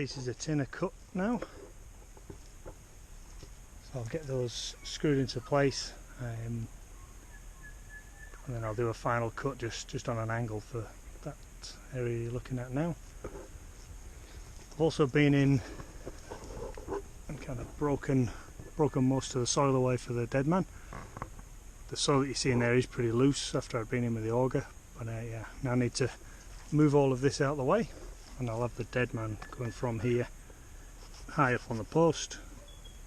pieces of tin are cut now, so I'll get those screwed into place, and then I'll do a final cut just on an angle for that area you're looking at now. I've also been in and kind of broken most of the soil away for the Deadman. The soil that you see in there is pretty loose after I've been in with the auger, but yeah, now I need to move all of this out of the way, and I'll have the Deadman going from here high up on the post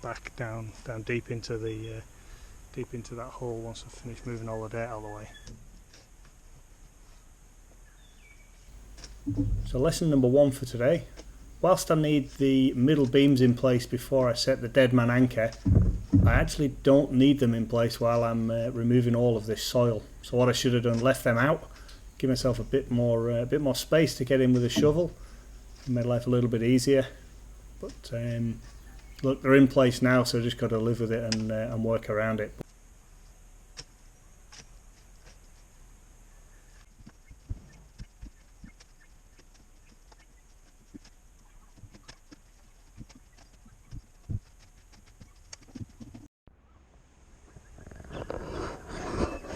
back down deep into that hole once I've finished moving all the dirt out of the way. So lesson number 1 for today. Whilst I need the middle beams in place before I set the Deadman anchor, I actually don't need them in place while I'm removing all of this soil. So what I should have done, left them out, give myself a bit more space to get in with a shovel, and made life a little bit easier. But look, they're in place now, so I just got to live with it and work around it.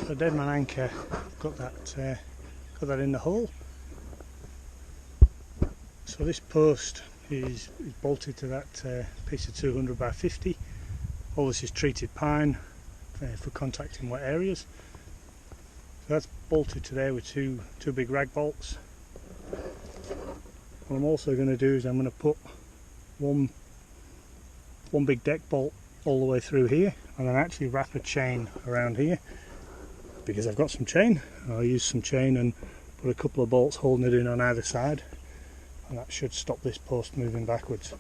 The Deadman anchor, got that in the hole. So this post is bolted to that piece of 200 by 50. All this is treated pine for contacting wet areas. So that's bolted to there with two big rag bolts. What I'm also going to do is I'm going to put one big deck bolt all the way through here, and then actually wrap a chain around here. Because I've got some chain, I'll use some chain and put a couple of bolts holding it in on either side, and that should stop this post moving backwards.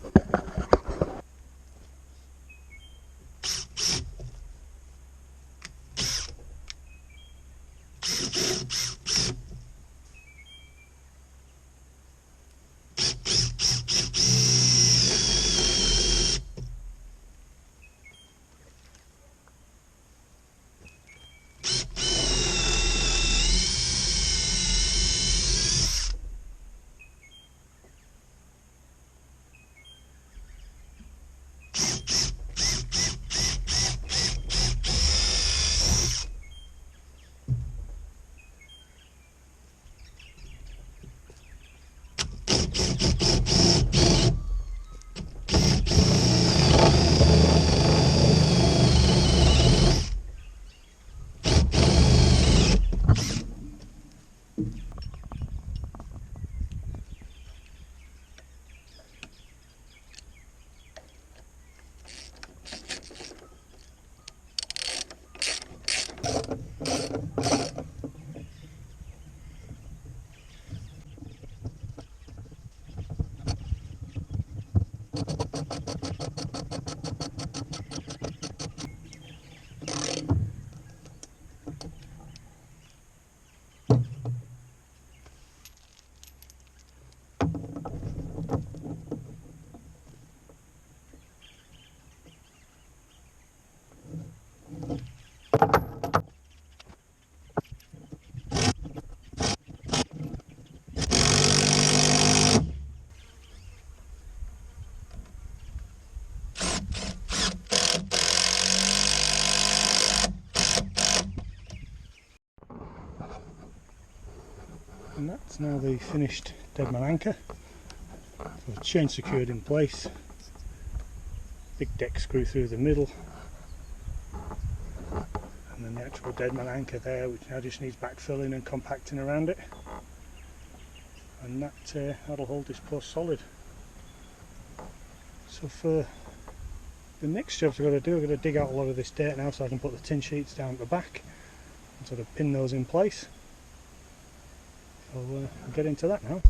And that's now the finished Deadman anchor. So the chain secured in place, big deck screw through the middle, and then the actual Deadman anchor there, which now just needs backfilling and compacting around it, and that'll hold this post solid. So for the next jobs I've got to do, I've got to dig out a lot of this dirt now so I can put the tin sheets down at the back and sort of pin those in place. So I'll get into that now.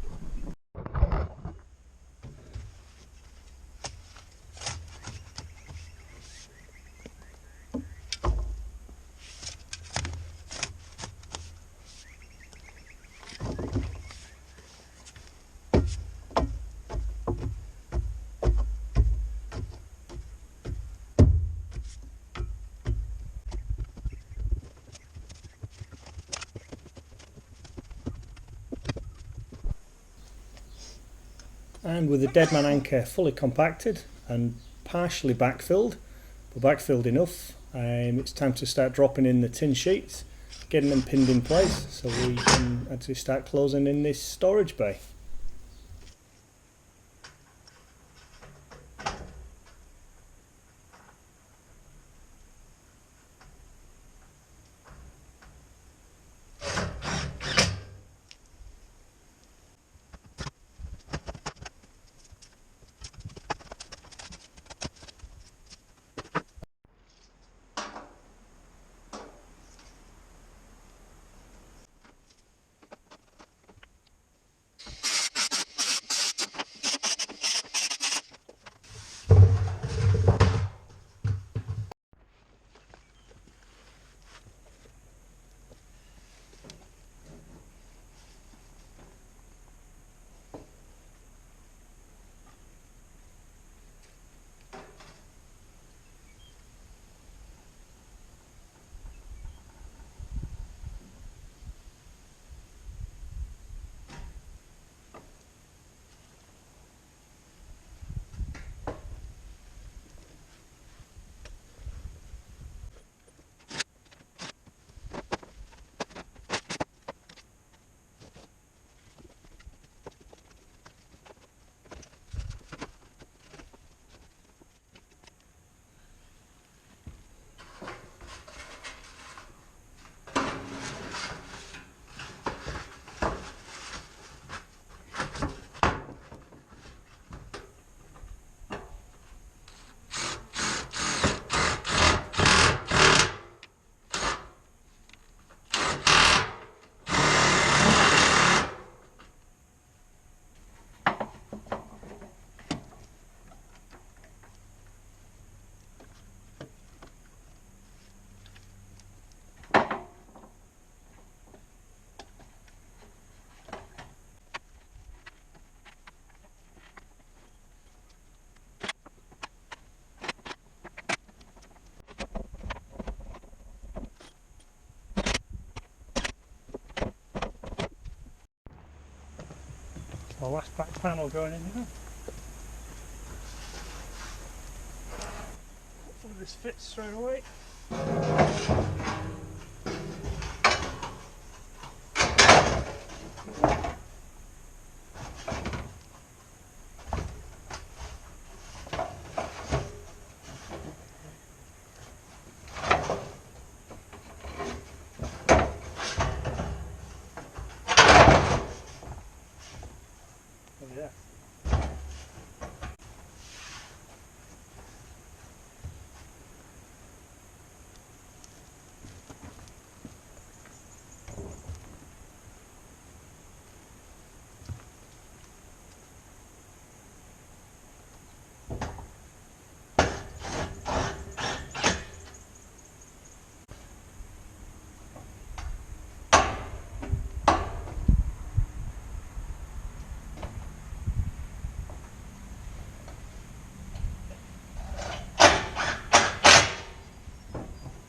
And with the Deadman anchor fully compacted and partially backfilled, but backfilled enough, it's time to start dropping in the tin sheets, getting them pinned in place so we can actually start closing in this storage bay. So last back panel going in now. Hopefully this fits straight away. Oh yeah.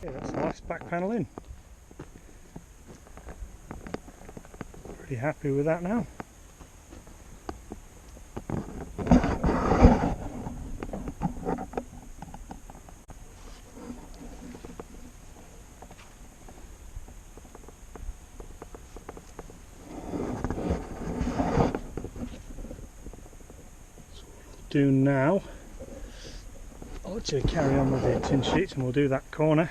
Okay, that's the last back panel in. Pretty happy with that now. Do now, I'll actually carry on with the tin sheets and we'll do that corner.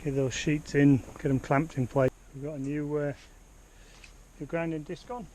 Get those sheets in, get them clamped in place. We've got a new grinding disc on.